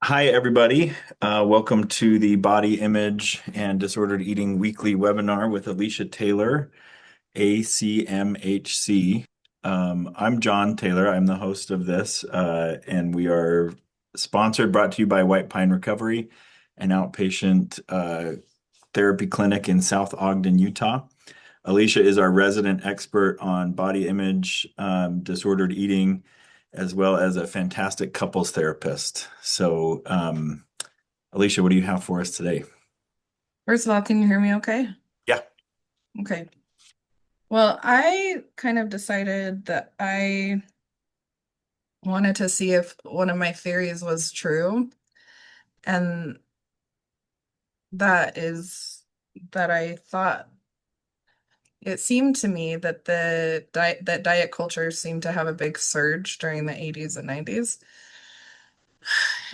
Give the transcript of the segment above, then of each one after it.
Hi, everybody. Welcome to the Body Image and Disordered Eating Weekly webinar with Alicia Taylor, ACMHC. I'm John Taylor. I'm the host of this, and we are brought to you by White Pine Recovery, an outpatient therapy clinic in South Ogden, Utah. Alicia is our resident expert on body image, disordered eating, as well as a fantastic couples therapist. Alicia, what do you have for us today? First of all, can you hear me okay? Yeah. Okay. Well, I kind of decided that I wanted to see if one of my theories was true, and that is that I thought it seemed to me that that diet culture seemed to have a big surge during the 80s and 90s.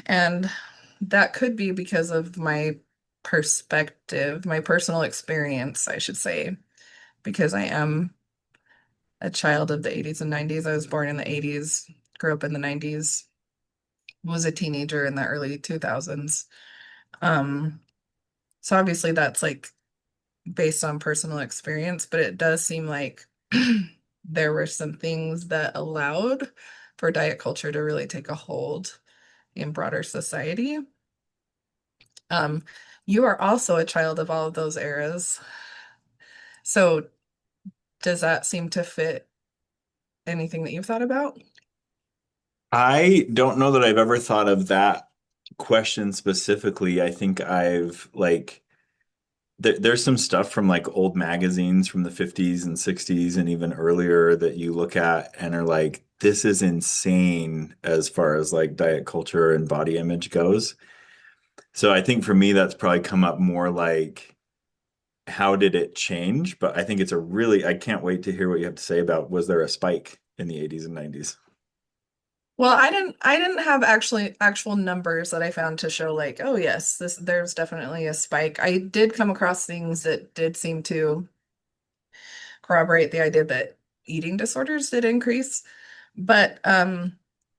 And that could be because of my perspective, my personal experience, I should say, because I am a child of the 80s and 90s. I was born in the 80s, grew up in the 90s, was a teenager in the early 2000s. Um, so obviously that's like based on personal experience, but it does seem like there were some things that allowed for diet culture to really take a hold in broader society. Um, you are also a child of all of those eras. So does that seem to fit anything that you've thought about? I don't know that I've ever thought of that question specifically. I think I've there's some stuff from like old magazines from the 50s and 60s and even earlier that you look at and are like, this is insane as far as like diet culture and body image goes. So I think for me, that's probably come up more like, how did it change? But I think I can't wait to hear what you have to say about, was there a spike in the 80s and 90s? Well, I didn't have actual numbers that I found to show like, oh yes, this there's definitely a spike. I did come across things that did seem to corroborate the idea that eating disorders did increase. But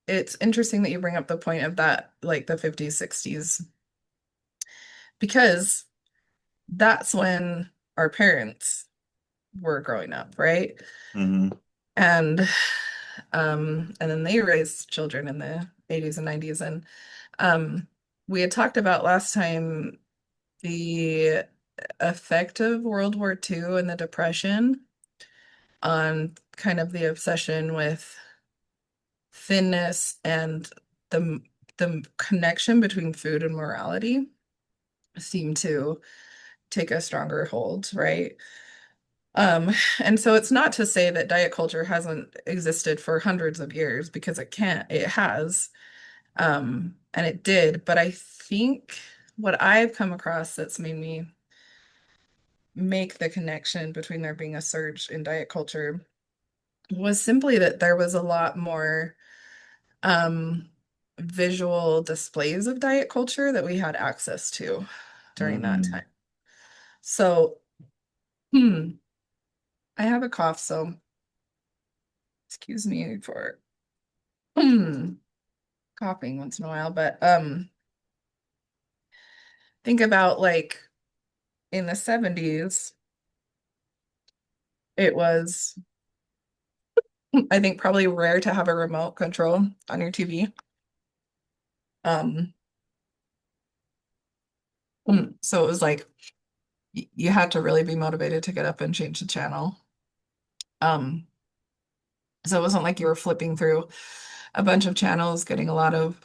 it's interesting that you bring up the point of that, like the 50s, 60s, because that's when our parents were growing up, right? Hmm. And and then they raised children in the 80s and 90s. And we had talked about last time the effect of World War II and the Depression on kind of the obsession with thinness and the the connection between food and morality seemed to take a stronger hold, right? Um, and so it's not to say that diet culture hasn't existed for hundreds of years because it can't, it has. And it did, but I think what I've come across that's made me make the connection between there being a surge in diet culture was simply that there was a lot more um, visual displays of diet culture that we had access to during that Mm. time. So, hmm, I have a cough, so excuse me for coughing once in a while, but think about like in the 70s, it was I think probably rare to have a remote control on your TV. Um, so it was like you had to really be motivated to get up and change the channel. Um, so it wasn't like you were flipping through a bunch of channels, getting a lot of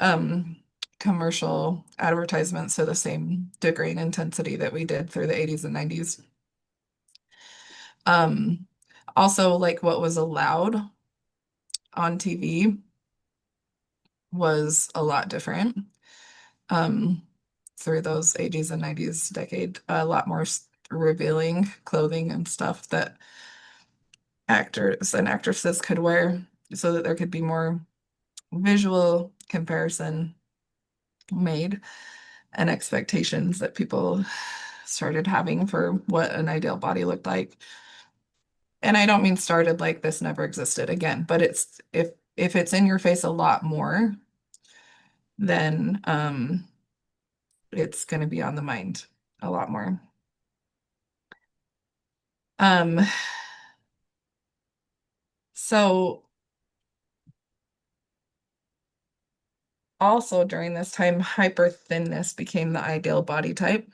um, commercial advertisements to the same degree and intensity that we did through the 80s and 90s. Um, Also, like what was allowed on TV was a lot different. Um, Through those 80s and 90s decade, a lot more revealing clothing and stuff that actors and actresses could wear so that there could be more visual comparison made and expectations that people started having for what an ideal body looked like. And I don't mean started like this never existed again, but it's if it's in your face a lot more, then it's going to be on the mind a lot more. Um, so also during this time, hyperthinness became the ideal body type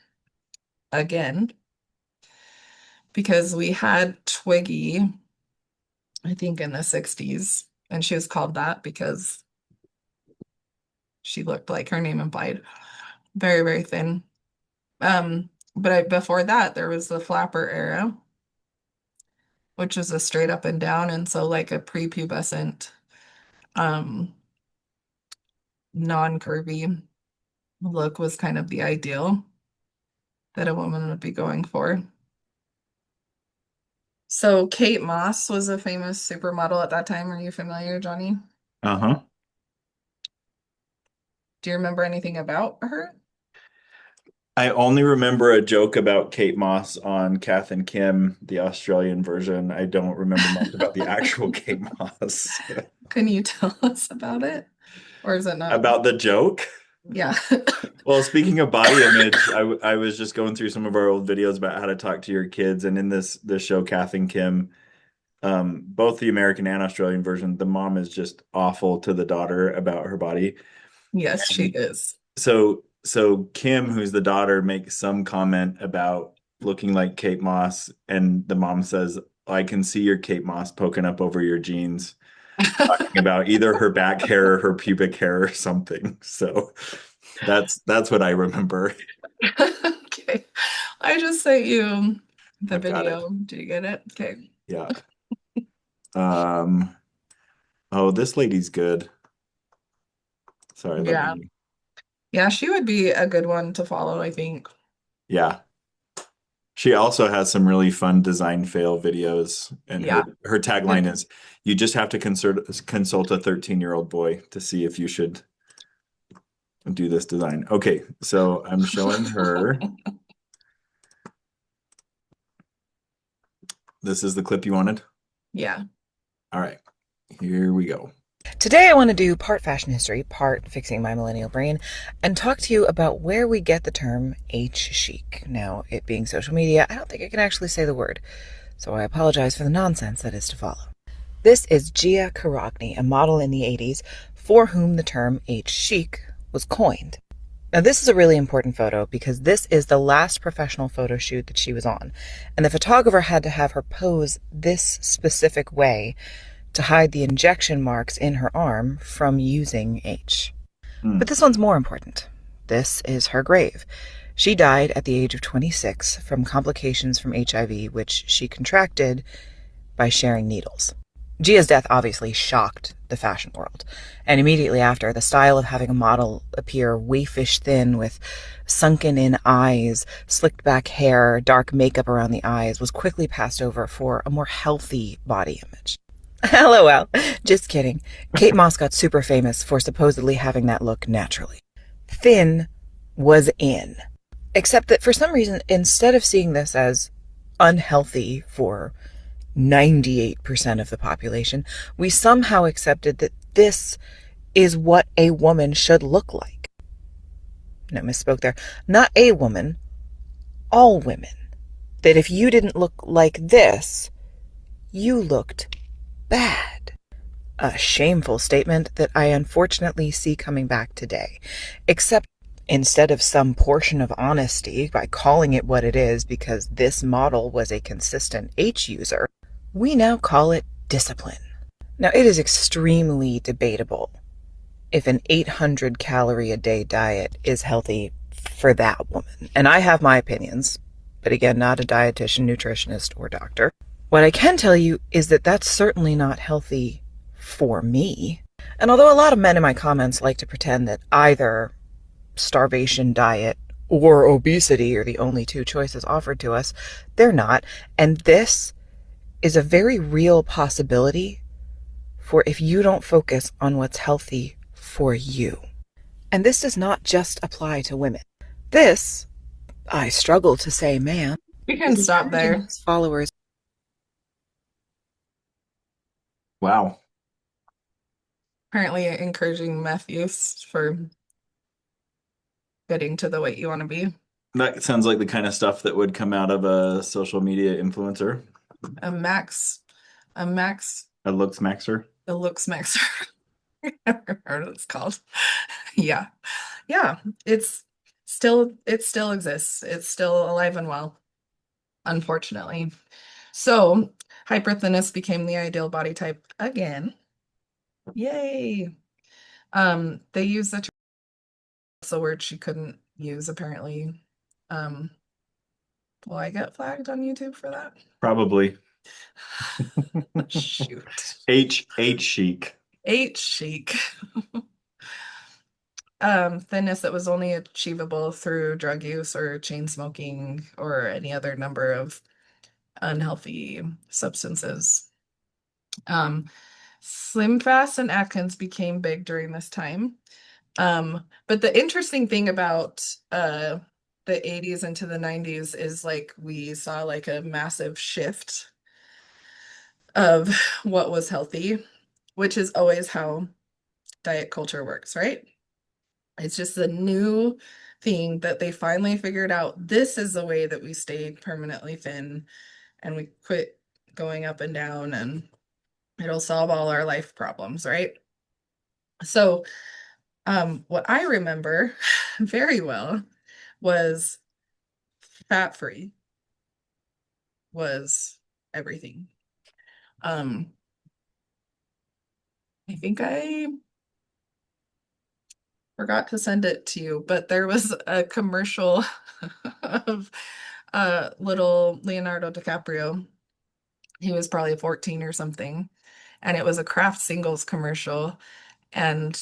again, because we had Twiggy, I think in the 60s, and she was called that because she looked like her name implied, very, very thin. Before that, there was the flapper era, which was a straight up and down, and so like a prepubescent, um, non-curvy look was kind of the ideal that a woman would be going for. So Kate Moss was a famous supermodel at that time. Are you familiar, Johnny? Uh-huh. Do you remember anything about her? I only remember a joke about Kate Moss on Kath and Kim, the Australian version. I don't remember much about the actual Kate Moss. Can you tell us about it? Or is it not? About the joke? Yeah. Well, speaking of body image, I was just going through some of our old videos about how to talk to your kids, and in this show, Kath and Kim, both the American and Australian version, the mom is just awful to the daughter about her body. Yes, she And is. so Kim, who's the daughter, makes some comment about looking like Kate Moss, and the mom says, "I can see your Kate Moss poking up over your jeans," talking about either her back hair or her pubic hair or something. So that's what I remember. Okay. I just sent you the I've got it. video. Did you get it? Okay. Yeah. Um, oh, this lady's good. Sorry, let Yeah. me. Yeah, she would be a good one to follow, I think. Yeah. She also has some really fun design fail videos, and Yeah. her tagline is, "You just have to consult a 13-year-old boy to see if you should do this design." Okay, so I'm showing her. This is the clip you wanted. Yeah. All right, here we go. Today, I want to do part fashion history, part fixing my millennial brain, and talk to you about where we get the term H chic. Now, it being social media, I don't think I can actually say the word, so I apologize for the nonsense that is to follow. This is Gia Karagny, a model in the 80s for whom the term H chic was coined. Now, this is a really important photo because this is the last professional photo shoot that she was on, and the photographer had to have her pose this specific way to hide the injection marks in her arm from using H. Hmm. But this one's more important. This is her grave. She died at the age of 26 from complications from HIV, which she contracted by sharing needles. Gia's death obviously shocked the fashion world, and immediately after, the style of having a model appear waifish thin with sunken-in eyes, slicked back hair, dark makeup around the eyes was quickly passed over for a more healthy body image. LOL. Just kidding. Kate Moss got super famous for supposedly having that look naturally. Thin was in. Except that for some reason, instead of seeing this as unhealthy for 98% of the population, we somehow accepted that this is what a woman should look like. No, misspoke there. Not a woman, all women. That if you didn't look like this, you looked bad. A shameful statement that I unfortunately see coming back today. Except instead of some portion of honesty by calling it what it is because this model was a consistent H user, we now call it discipline. Now, it is extremely debatable if an 800 calorie a day diet is healthy for that woman. And I have my opinions, but again, not a dietitian, nutritionist, or doctor. What I can tell you is that that's certainly not healthy for me. And although a lot of men in my comments like to pretend that either starvation diet or obesity are the only two choices offered to us, they're not. And this is a very real possibility for if you don't focus on what's healthy for you. And this does not just apply to women. This, I struggle to say man, We can is stop encouraging there. his followers. Wow. Apparently encouraging meth use for getting to the weight you want to be. That sounds like the kind of stuff that would come out of a social media influencer, A max, a max, a looks maxer. a looks max. I never heard what it's called. Yeah. Yeah. It's it still exists. It's still alive and well, unfortunately. So hyperthinnis became the ideal body type again. Yay. They use the term, it's a word she couldn't use apparently. Um, will I get flagged on YouTube for that? Probably. Shoot. H chic. H chic. Thinness that was only achievable through drug use or chain smoking or any other number of unhealthy substances. Slim Fast and Atkins became big during this time. But the interesting thing about the 80s into the 90s is like we saw like a massive shift of what was healthy, which is always how diet culture works, right? It's just a new thing that they finally figured out. This is the way that we stay permanently thin and we quit going up and down, and it'll solve all our life problems, right? So, what I remember very well was fat-free was everything. Um, I think I forgot to send it to you, but there was a commercial of little Leonardo DiCaprio. He was probably 14 or something, and it was a Kraft Singles commercial. And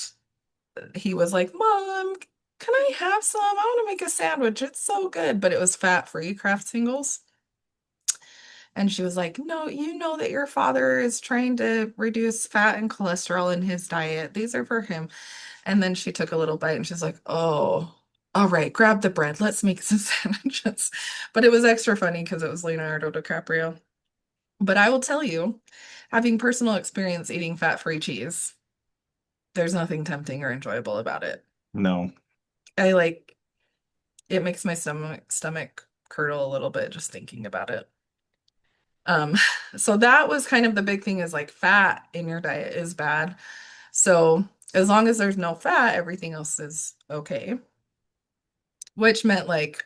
he was like, "Mom, can I have some? I want to make a sandwich. It's so good." But it was fat-free Kraft Singles. And she was like, "No, you know that your father is trying to reduce fat and cholesterol in his diet. These are for him." And then she took a little bite and she's like, "Oh, all right, grab the bread. Let's make some sandwiches." But it was extra funny because it was Leonardo DiCaprio. But I will tell you, having personal experience eating fat-free cheese, there's nothing tempting or enjoyable about it. No. I like it makes my stomach curdle a little bit just thinking about it. Um, so that was kind of the big thing is like fat in your diet is bad. So as long as there's no fat, everything else is okay, which meant like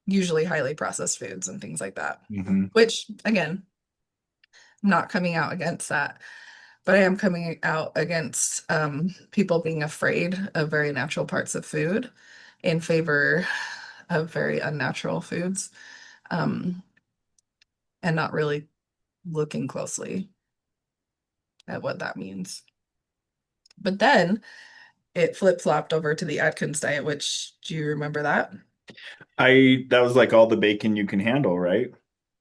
usually highly processed foods and things like that, Hmm. which again, I'm not coming out against that, but I am coming out against people being afraid of very natural parts of food in favor of very unnatural foods, um, and not really looking closely at what that means. But then it flip-flopped over to the Atkins diet, which do you remember that? That was like all the bacon you can handle, right?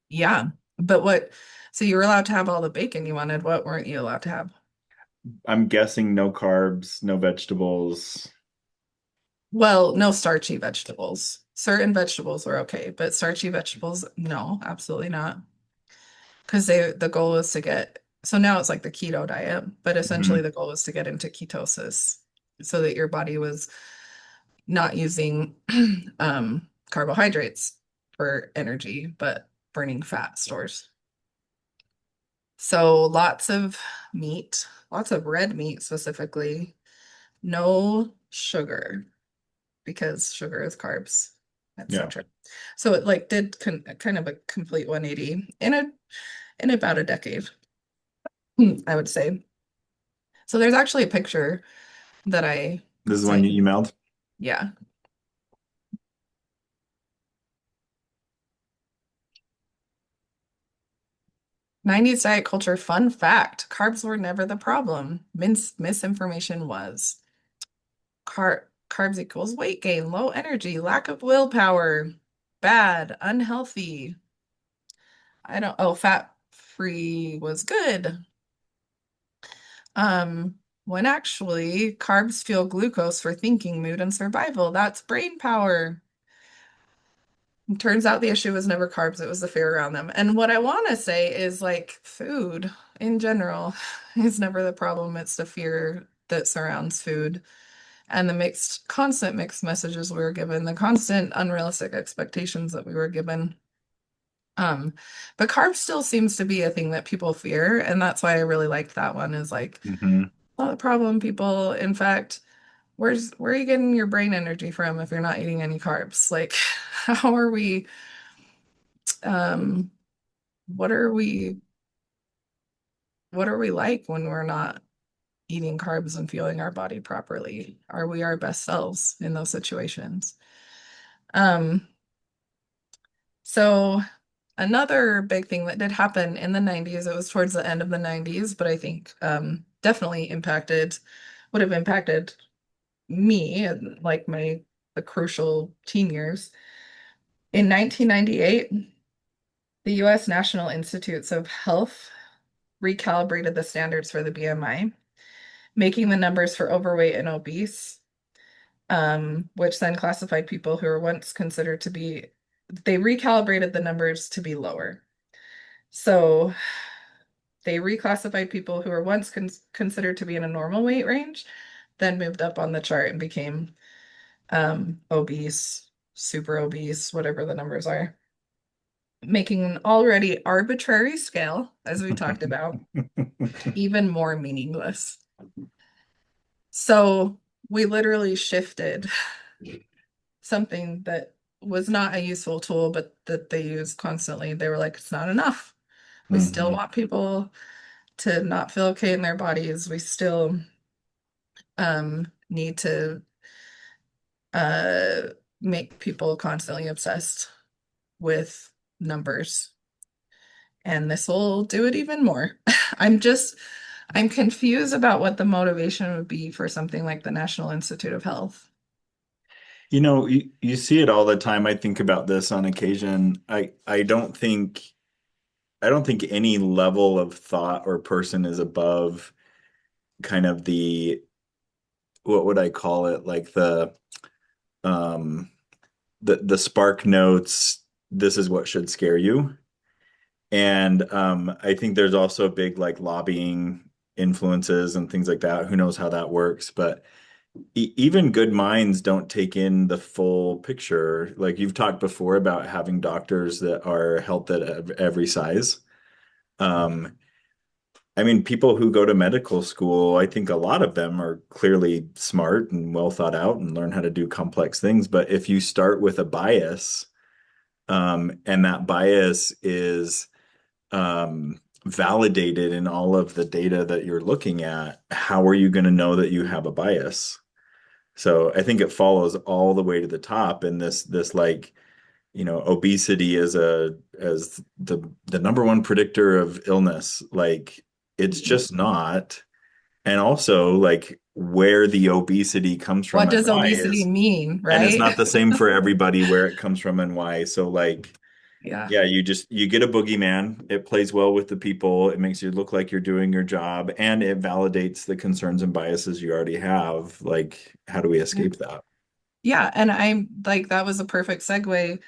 Yeah. But what, so you were allowed to have all the bacon you wanted. What weren't you allowed to have? I'm guessing no carbs, no vegetables. Well, no starchy vegetables. Certain vegetables were okay, but starchy vegetables, no, absolutely not. Because the goal was to get, so now it's like the keto diet, but essentially Mhm. the goal was to get into ketosis so that your body was not using carbohydrates for energy, but burning fat stores. So lots of meat, lots of red meat specifically, no sugar because sugar is carbs, Yeah. etc. So it like did kind of a complete 180 in about a decade, I would say. So there's actually a picture that I This is one sent you you. emailed. Yeah. 90s diet culture fun fact. Carbs were never the problem. Misinformation was. Carbs equals weight gain, low energy, lack of willpower, bad, unhealthy. I don't, oh, fat free was good. Um, when actually carbs fuel glucose for thinking, mood, and survival. That's brain power. Turns out the issue was never carbs, it was the fear around them. And what I want to say is like food in general is never the problem. It's the fear that surrounds food and the constant mixed messages we were given, the constant unrealistic expectations that we were given. Um, but carbs still seems to be a thing that people fear, and that's why I really liked that one is like, Hmm. not a problem, people. In fact, where are you getting your brain energy from if you're not eating any carbs? Like, how are we, um, what are we, what are we like when we're not eating carbs and fueling our body properly? Are we our best selves in those situations? Um, so another big thing that did happen in the 90s, it was towards the end of the 90s, but I think definitely would have impacted me and like the crucial teen years. In 1998, the US National Institutes of Health recalibrated the standards for the BMI, making the numbers for overweight and obese, which then classified people who were once considered to be, they recalibrated the numbers to be lower. So they reclassified people who were once considered to be in a normal weight range, then moved up on the chart and became obese, super obese, whatever the numbers are, making an already arbitrary scale, as we talked about, even more meaningless. So we literally shifted something that was not a useful tool, but that they use constantly. They were like, it's not enough. We still Hmm. want people to not feel okay in their bodies. We still need to uh, make people constantly obsessed with numbers. And this will do it even more. I'm just, I'm confused about what the motivation would be for something like the National Institute of Health. You see it all the time. I think about this on occasion. I don't think any level of thought or person is above kind of what would I call it? Like um the spark notes, this is what should scare you. And I think there's also big like lobbying influences and things like that. Who knows how that works? But even good minds don't take in the full picture. Like you've talked before about having doctors that are health at every size. Um, I mean, people who go to medical school, I think a lot of them are clearly smart and well thought out and learn how to do complex things. But if you start with a bias, and that bias is validated in all of the data that you're looking at, how are you going to know that you have a bias? So I think it follows all the way to the top, and this like, obesity as the number one predictor of illness. Like it's just not. And also like where the obesity comes from What and does why obesity is, mean, and it's right? not the same for everybody where it comes from and why. So like, Yeah. yeah, you get a boogeyman. It plays well with the people. It makes you look like you're doing your job, and it validates the concerns and biases you already have. Like, how do we escape that? Yeah, and I'm like that was a perfect segue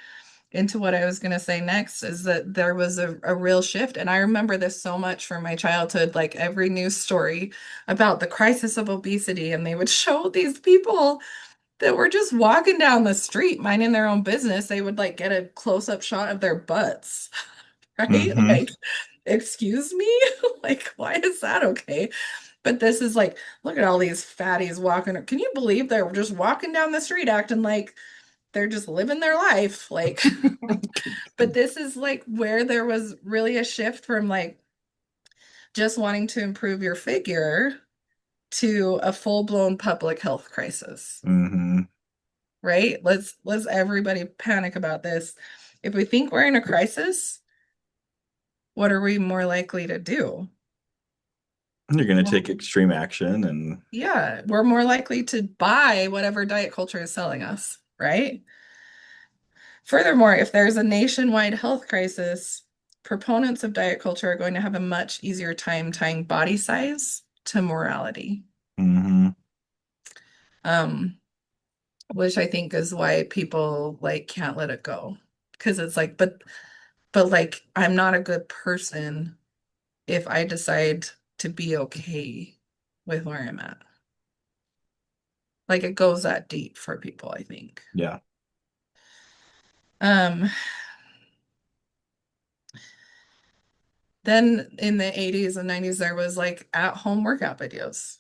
into what I was going to say next is that there was a real shift. And I remember this so much from my childhood, like every news story about the crisis of obesity. And they would show these people that were just walking down the street, minding their own business. They would like get a close-up shot of their butts, right? Hmm. Like, excuse me? Like, why is that okay? But this is like, look at all these fatties walking. Can you believe they're just walking down the street acting like they're just living their life? Like, but this is like where there was really a shift from like just wanting to improve your figure to a full-blown public health crisis, Hmm. right? Let's everybody panic about this. If we think we're in a crisis, what are we more likely to do? You're going to Well, take extreme action and yeah, we're more likely to buy whatever diet culture is selling us, right? Furthermore, if there's a nationwide health crisis, proponents of diet culture are going to have a much easier time tying body size to morality. hmm. Um, which I think is why people like can't let it go. Because it's like, but like I'm not a good person if I decide to be okay with where I'm at. Like it goes that deep for people, I think. Yeah. Um, then in the 80s and 90s, there was like at-home workout videos,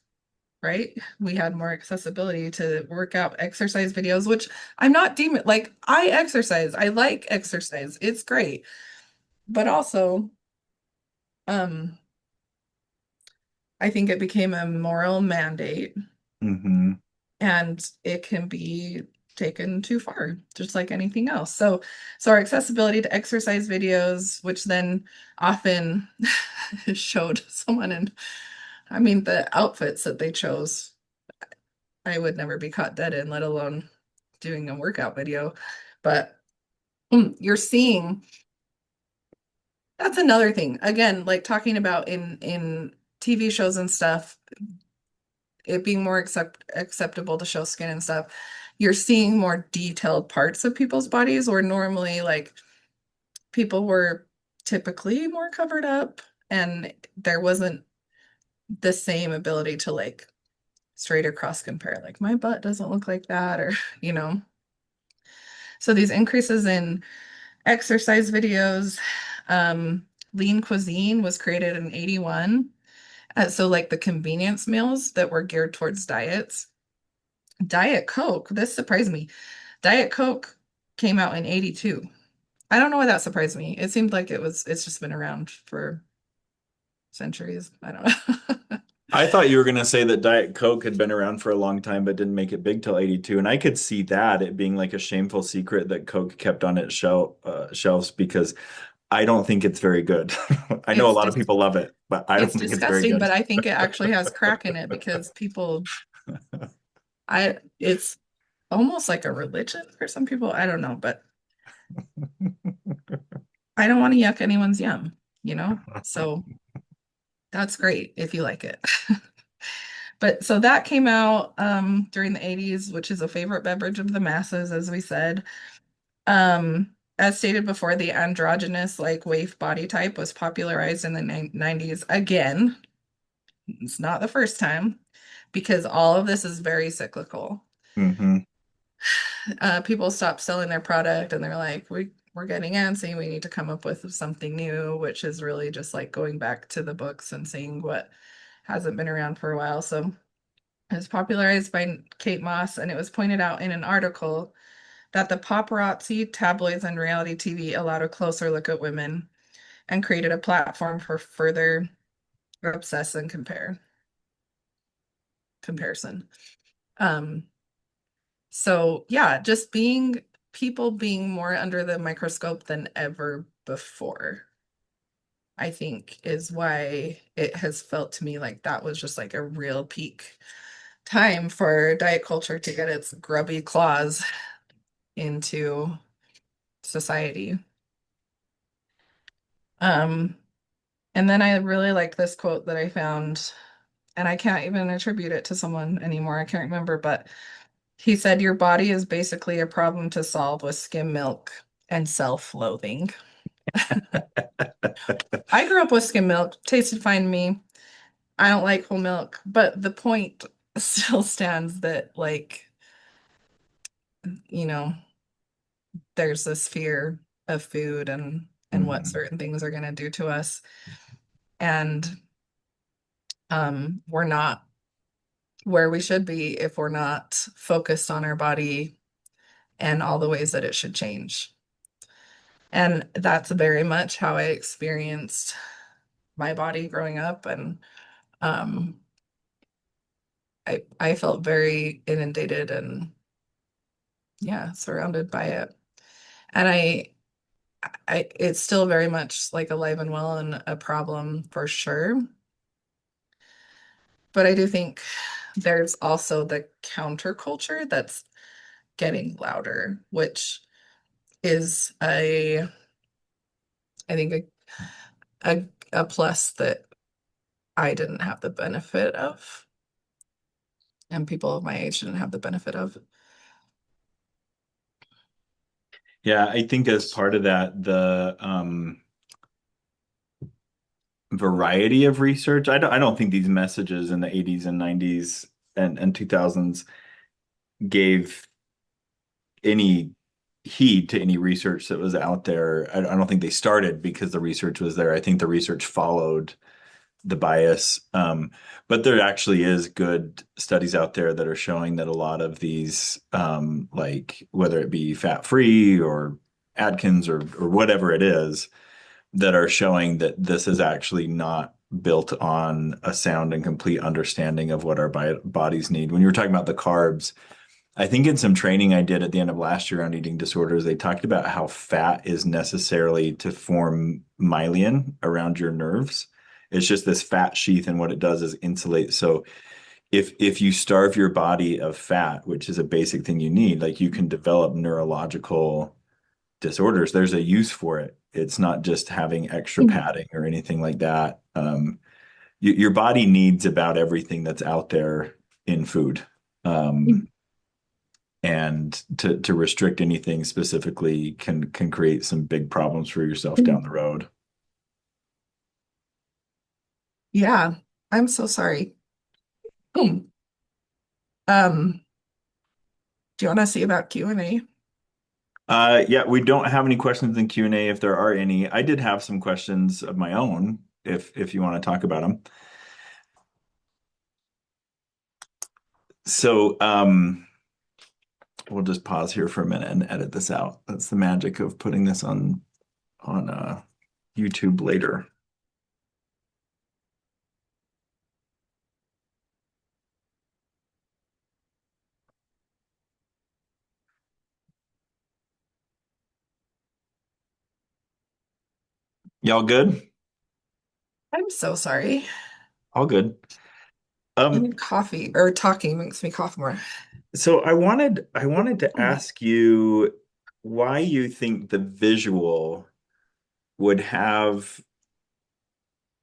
right? We had more accessibility to workout exercise videos, which I'm not demon like I exercise. I like exercise. It's great. But also, um, I think it became a moral mandate Hmm. and it can be taken too far, just like anything else. So our accessibility to exercise videos, which then often showed someone in, I mean, the outfits that they chose, I would never be caught dead in, let alone doing a workout video. But you're seeing that's another thing. Again, like talking about in TV shows and stuff, it being more acceptable to show skin and stuff, you're seeing more detailed parts of people's bodies where normally like people were typically more covered up and there wasn't the same ability to like straight across compare. Like my butt doesn't look like that or, you know. So these increases in exercise videos, lean cuisine was created in 81. So like the convenience meals that were geared towards diets. Diet Coke, this surprised me. Diet Coke came out in 82. I don't know why that surprised me. It seemed like it's just been around for centuries. I don't know. I thought you were going to say that Diet Coke had been around for a long time but didn't make it big till 82. And I could see that it being like a shameful secret that Coke kept on its shelves because I don't think it's very good. I know a It's lot of just people love it, but I don't it's think it's very disgusting, good. but I think it actually has crack in it because people it's almost like a religion for some people. I don't know, but I don't want to yuck anyone's yum, you know? So that's great if you like it. But so that came out during the 80s, which is a favorite beverage of the masses, as we said. As stated before, the androgynous like waif body type was popularized in the 90s. Again, it's not the first time because all of this is very cyclical. Hmm. People stopped selling their product and they're like, we're getting antsy. We need to come up with something new, which is really just like going back to the books and seeing what hasn't been around for a while. So it was popularized by Kate Moss, and it was pointed out in an article that the paparazzi, tabloids, and reality TV allowed a closer look at women and created a platform for further obsess and comparison. Um, so yeah, just being people being more under the microscope than ever before, I think is why it has felt to me like that was just like a real peak time for diet culture to get its grubby claws into society. Um, and then I really like this quote that I found, and I can't even attribute it to someone anymore. I can't remember, but he said, "Your body is basically a problem to solve with skim milk and self-loathing." I grew up with skim milk, tasted fine to me. I don't like whole milk, but the point still stands that, like, you know, there's this fear of food and what Hmm. certain things are going to do to us. And we're not where we should be if we're not focused on our body and all the ways that it should change. And that's very much how I experienced my body growing up. And um, I felt very inundated and yeah, surrounded by it. And it's still very much like alive and well and a problem for sure. But I do think there's also the counterculture that's getting louder, which is I think a a plus that I didn't have the benefit of, and people of my age didn't have the benefit of. Yeah, I think as part of that, the variety of research, I don't think these messages in the 80s and 90s and 2000s gave any heed to any research that was out there. I don't think they started because the research was there. I think the research followed the bias. But there actually is good studies out there that are showing that a lot of these, like whether it be fat-free or Atkins or whatever it is, that are showing that this is actually not built on a sound and complete understanding of what our bodies need. When you were talking about the carbs, I think in some training I did at the end of last year on eating disorders, they talked about how fat is necessary to form myelin around your nerves. It's just this fat sheath, and what it does is insulate. So if you starve your body of fat, which is a basic thing you need, like you can develop neurological disorders. There's a use for it. It's not just having extra padding or anything like that. Your body needs about everything that's out there in food. And to restrict anything specifically can create some big problems for yourself down the road. Yeah, I'm so sorry. Hmm. Um, do you want to see about Q&A? Yeah, we don't have any questions in Q&A if there are any. I did have some questions of my own if you want to talk about them. So we'll just pause here for a minute and edit this out. That's the magic of putting this on YouTube later. Y'all good? I'm so sorry. All good. Um, And coffee or talking makes me cough more. so I wanted to Hmm. ask you why you think the visual would have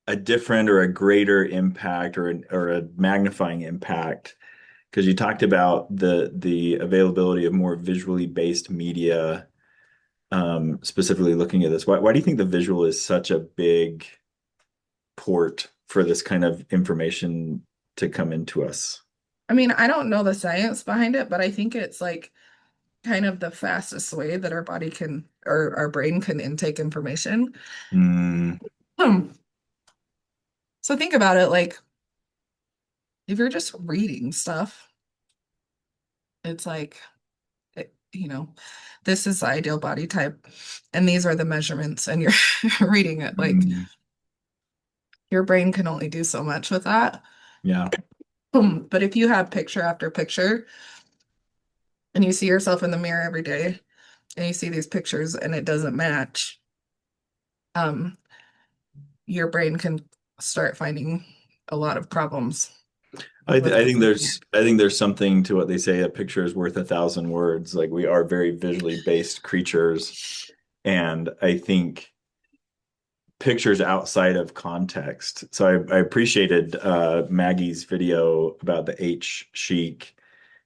a different or a greater impact or a magnifying impact, because you talked about the availability of more visually based media, specifically looking at this. Why do you think the visual is such a big port for this kind of information to come into us? I mean, I don't know the science behind it, but I think it's like kind of the fastest way that our body can or our brain can intake information. Mm, Hmm. So think about it, like if you're just reading stuff, it's like, this is the ideal body type, and these are the measurements, and you're reading it. Like mm, your brain can only do so much with that. yeah. But if you have picture after picture and you see yourself in the mirror every day and you see these pictures and it doesn't match, um, your brain can start finding a lot of problems I, th with I what's think in there. there's something to what they say, a picture is worth 1,000 words. Like we are very visually based creatures, and I think pictures outside of context. So I appreciated Maggie's video about the H chic,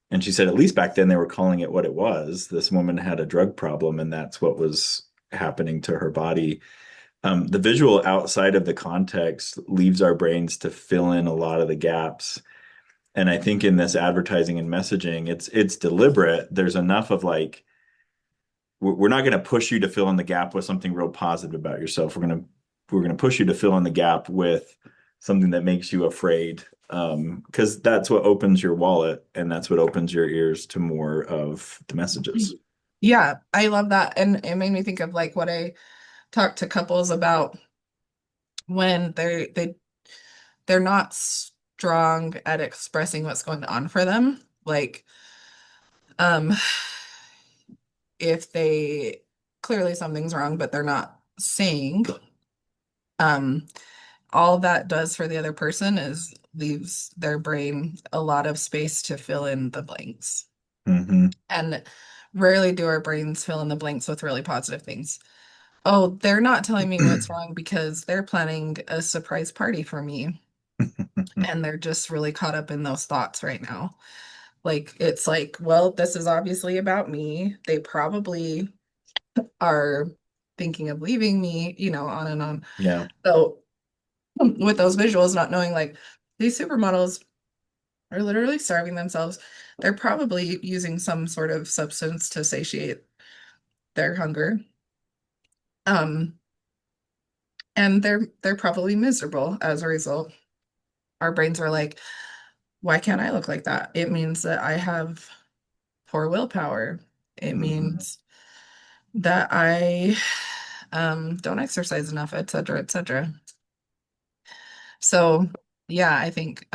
and she said at least back then they were calling it what it was. This woman had a drug problem, and that's what was happening to her body. The visual outside of the context leaves our brains to fill in a lot of the gaps. And I think in this advertising and messaging, it's deliberate. There's enough of like we're not going to push you to fill in the gap with something real positive about yourself. We're going to push you to fill in the gap with something that makes you afraid, because that's what opens your wallet and that's what opens your ears to more of the messages. Yeah, I love that. And it made me think of like what I talk to couples about when they're not strong at expressing what's going on for them. Like, um, if they clearly something's wrong, but they're not saying, um, all that does for the other person is leaves their brain a lot of space to fill in the blanks. Hmm. And rarely do our brains fill in the blanks with really positive things. Oh, they're not telling me what's wrong because they're planning a surprise party for me. And they're just really caught up in those thoughts right now. Like, it's like, well, this is obviously about me. They probably are thinking of leaving me, on and on. Yeah. So, with those visuals, not knowing like these supermodels, are literally starving themselves. They're probably using some sort of substance to satiate their hunger. Um, and they're probably miserable as a result. Our brains are like, why can't I look like that? It means that I have poor willpower. It Mhm. means that I don't exercise enough, et cetera, et cetera. So yeah, I think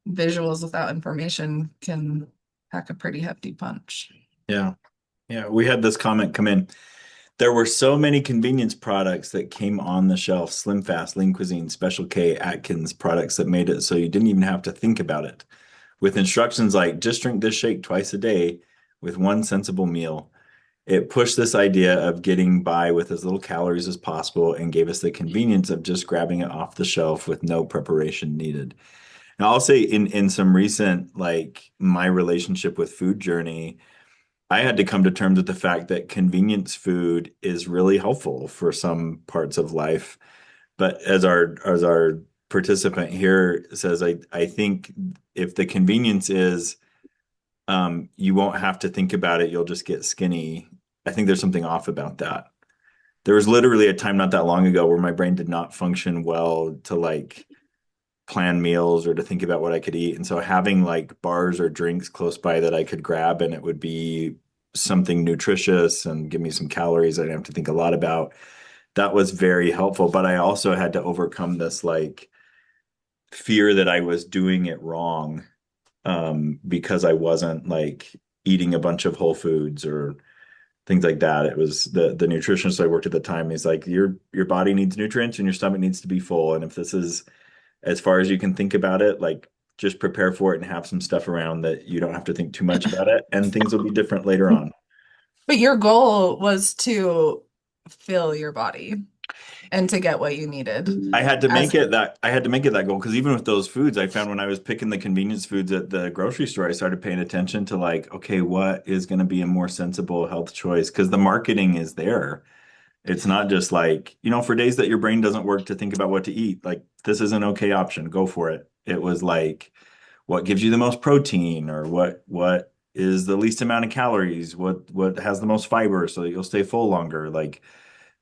visuals without information can pack a pretty hefty punch. Yeah. Yeah. We had this comment come in. There were so many convenience products that came on the shelf, Slim Fast, Lean Cuisine, Special K, Atkins products that made it so you didn't even have to think about it. With instructions like just drink this shake twice a day with one sensible meal. It pushed this idea of getting by with as little calories as possible and gave us the convenience of just grabbing it off the shelf with no preparation needed. Now, I'll say in some recent, like my relationship with Food Journey, I had to come to terms with the fact that convenience food is really helpful for some parts of life. But as our participant here says, I think if the convenience is you won't have to think about it, you'll just get skinny. I think there's something off about that. There was literally a time not that long ago where my brain did not function well to like plan meals or to think about what I could eat. And so having like bars or drinks close by that I could grab and it would be something nutritious and give me some calories I didn't have to think a lot about, that was very helpful. But I also had to overcome this like fear that I was doing it wrong because I wasn't like eating a bunch of whole foods or things like that. It was the nutritionist I worked at the time. He's like, your body needs nutrients and your stomach needs to be full. And if this is as far as you can think about it, like just prepare for it and have some stuff around that you don't have to think too much about it, and things will be different later on. But your goal was to fill your body and to get what you needed. As I had to make it that goal because even with those foods, I found when I was picking the convenience foods at the grocery store, I started paying attention to like, okay, what is going to be a more sensible health choice? Because the marketing is there. It's not just like, for days that your brain doesn't work to think about what to eat, like this is an okay option, go for it. It was like what gives you the most protein or what is the least amount of calories, what has the most fiber so that you'll stay full longer. Like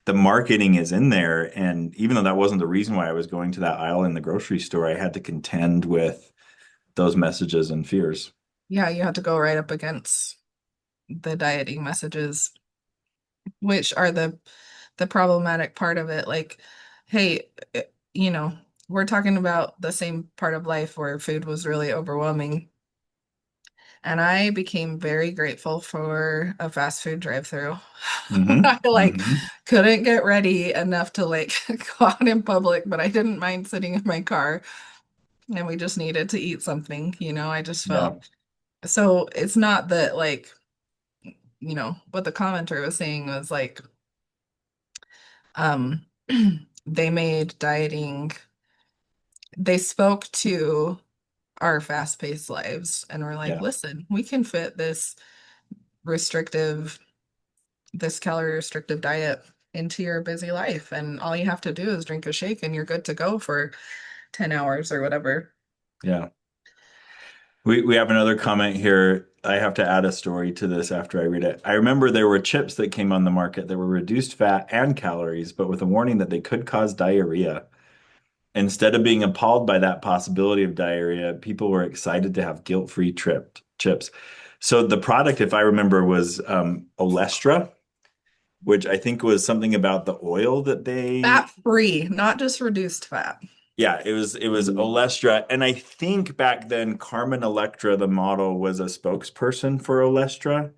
the marketing is in there. And even though that wasn't the reason why I was going to that aisle in the grocery store, I had to contend with those messages and fears. yeah, you have to go right up against the dieting messages, which are the problematic part of it. Like, hey, you know, we're talking about the same part of life where food was really overwhelming. And I became very grateful for a fast food drive-through. Hmm. I like Hmm. couldn't get ready enough to like go out in public, but I didn't mind sitting in my car and we just needed to eat something, I just Yeah. felt so it's not that like, what the commenter was saying was like, um, they made dieting, they spoke to our fast-paced lives and were like, Yeah. listen, we can fit restrictive this calorie restrictive diet into your busy life. And all you have to do is drink a shake and you're good to go for 10 hours or whatever. Yeah. We have another comment here. I have to add a story to this after I read it. I remember there were chips that came on the market that were reduced fat and calories, but with a warning that they could cause diarrhea. Instead of being appalled by that possibility of diarrhea, people were excited to have guilt-free tripped chips. So the product, if I remember, was Olestra, which I think was something about the oil that they. Fat free, not just reduced fat. Yeah, it was Olestra, and I think back then Carmen Electra, the model, was a spokesperson for Olestra.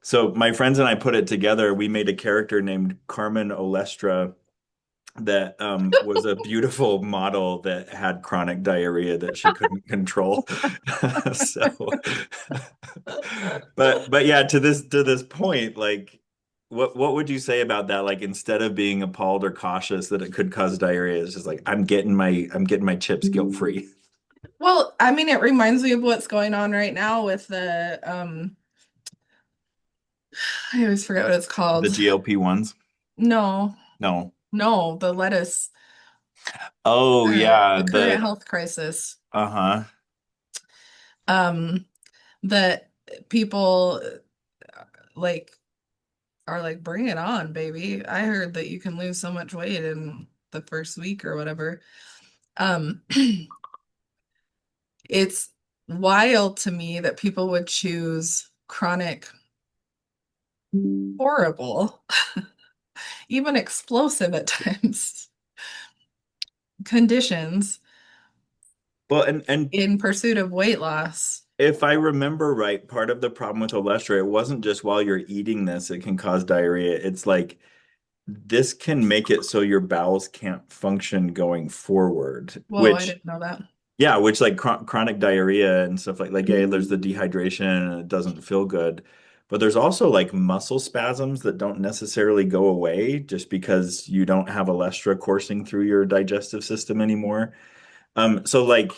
So my friends and I put it together. We made a character named Carmen Olestra that was a beautiful model that had chronic diarrhea that she couldn't control. So, but yeah, to this point, like, what would you say about that? Like, instead of being appalled or cautious that it could cause diarrhea, it's just like I'm getting my chips guilt free. Well, I mean, it reminds me of what's going on right now with I always forget what it's The called. GLP-1s? No, No. no, the lettuce, Oh the yeah, the current health crisis. Uh-huh. Um, that people like are like, bring it on, baby. I heard that you can lose so much weight in the first week or whatever. Um, it's wild to me that people would choose chronic, horrible, even explosive at times conditions Well, and in pursuit of weight loss. if I remember right, part of the problem with Olestra, it wasn't just while you're eating this, it can cause diarrhea. It's like this can make it so your bowels can't function going forward, Whoa, I which didn't know that. yeah, which like chronic diarrhea and stuff like yeah, there's the dehydration and it doesn't feel good. But there's also like muscle spasms that don't necessarily go away just because you don't have Olestra coursing through your digestive system anymore. So like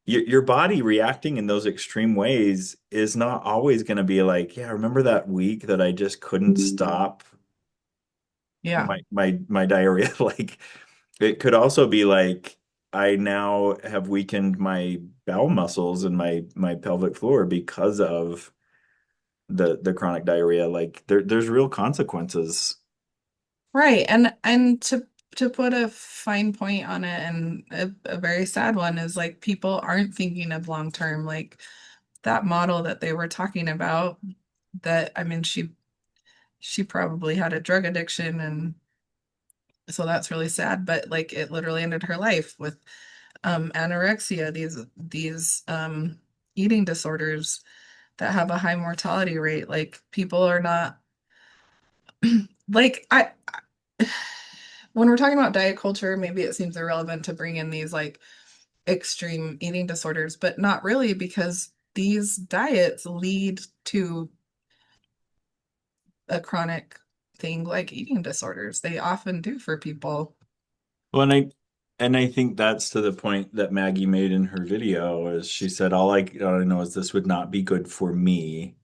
your body reacting in those extreme ways is not always going to be like, yeah, remember that week that I just couldn't stop Yeah. my diarrhea? Like it could also be like I now have weakened my bowel muscles and my pelvic floor because of the chronic diarrhea. Like there's real consequences. Right. And to put a fine point on it, and a very sad one, is like people aren't thinking of long term. Like that model that they were talking about, that I mean she probably had a drug addiction, and so that's really sad, but like it literally ended her life with anorexia, these eating disorders that have a high mortality rate. Like people are not like I when we're talking about diet culture, maybe it seems irrelevant to bring in these like extreme eating disorders, but not really, because these diets lead to a chronic thing like eating disorders. They often do for people. Well, and I think that's to the point that Maggie made in her video is she said, all I know is this would not be good for me.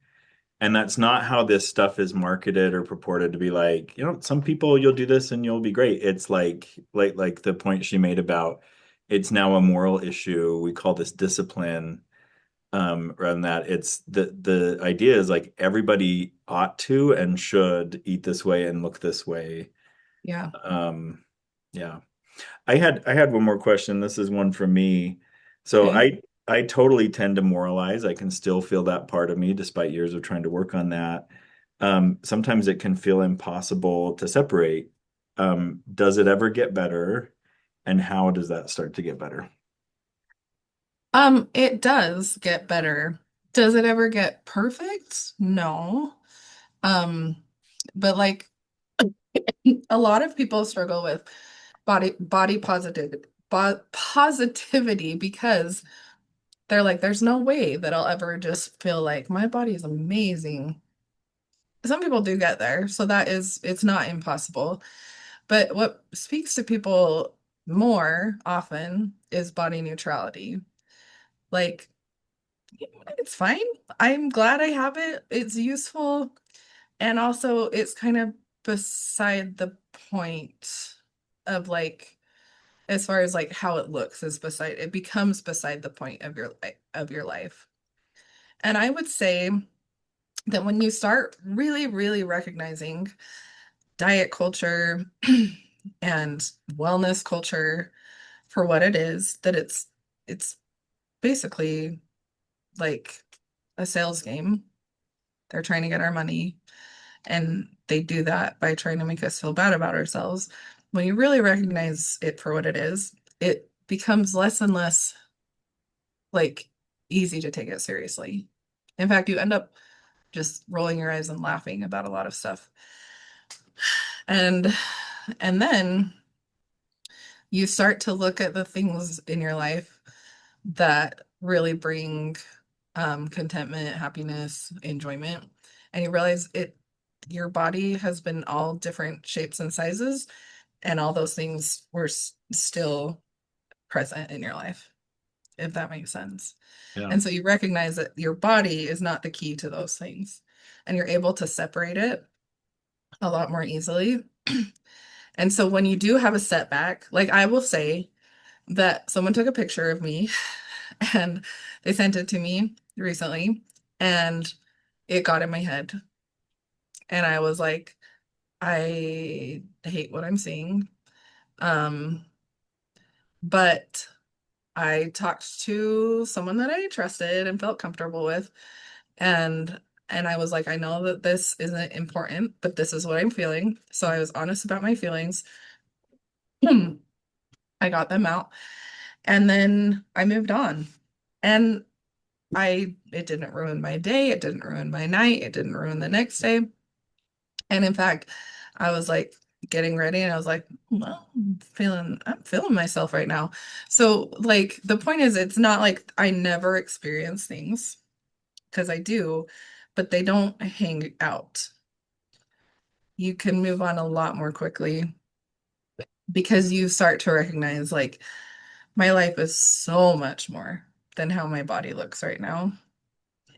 And that's not how this stuff is marketed or purported to be like, some people you'll do this and you'll be great. It's like the point she made about it's now a moral issue. We call this discipline. Rather than that, it's the idea is like everybody ought to and should eat this way and look this way. Yeah. Um, yeah. I had one more question. This is one from me. So Okay. I totally tend to moralize. I can still feel that part of me despite years of trying to work on that. Sometimes it can feel impossible to separate. Does it ever get better? And how does that start to get better? It does get better. Does it ever get perfect? No. Um, but like a lot of people struggle with body positivity because they're like, there's no way that I'll ever just feel like my body is amazing. Some people do get there, so it's not impossible. But what speaks to people more often is body neutrality. Like, it's fine. I'm glad I have it. It's useful. And also, it's kind of beside the point of like, as far as like how it looks is beside, it becomes beside the point of your life. And I would say that when you start really, really recognizing diet culture and wellness culture for what it is, that it's basically like a sales game. They're trying to get our money, and they do that by trying to make us feel bad about ourselves. When you really recognize it for what it is, it becomes less and less like easy to take it seriously. In fact, you end up just rolling your eyes and laughing about a lot of stuff. And and then you start to look at the things in your life that really bring contentment, happiness, enjoyment, and you realize your body has been all different shapes and sizes, and all those things were still present in your life, if that makes sense. Yeah. And so you recognize that your body is not the key to those things, and you're able to separate it a lot more easily. And so when you do have a setback, like I will say that someone took a picture of me and they sent it to me recently, and it got in my head. And I was like, I hate what I'm seeing. Um, but I talked to someone that I trusted and felt comfortable with, and I was like, I know that this isn't important, but this is what I'm feeling. So I was honest about my feelings. I got them out, and then I moved on. And it didn't ruin my day, it didn't ruin my night, it didn't ruin the next day. And in fact, I was like getting ready and I was like, well, I'm feeling myself right now. So like the point is it's not like I never experience things because I do, but they don't hang out. You can move on a lot more quickly because you start to recognize like my life is so much more than how my body looks right now.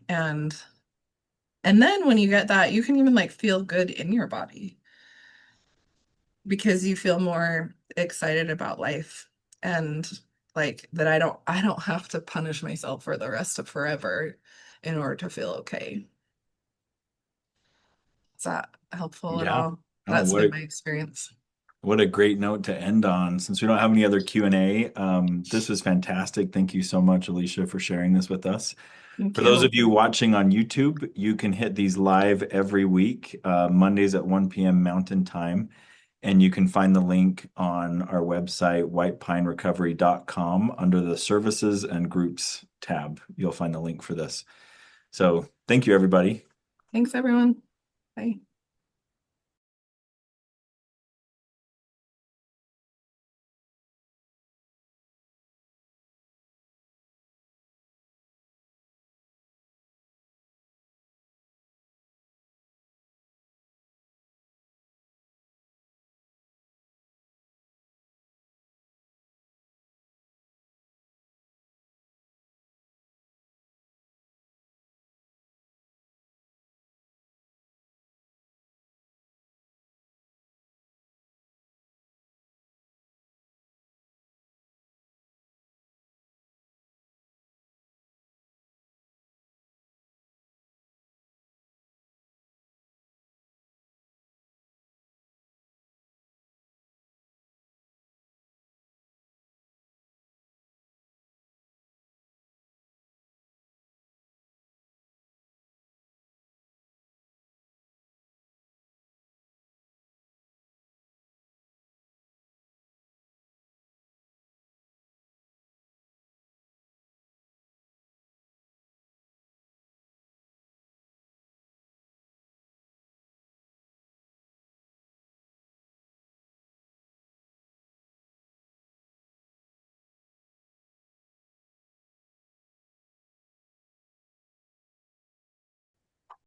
And then when you get that, you can even like feel good in your body because you feel more excited about life and like that I don't have to punish myself for the rest of forever in order to feel okay. Is that helpful at Yeah. all? Oh, That's been my experience. what a great note to end on. Since we don't have any other Q&A, this was fantastic. Thank you so much, Alicia, for sharing this with us. Thank For those you. of you watching on YouTube, you can hit these live every week, Mondays at 1 p.m. Mountain Time. And you can find the link on our website, whitepinerecovery.com, under the Services and Groups tab. You'll find the link for this. So thank you, everybody. Thanks, everyone. Bye.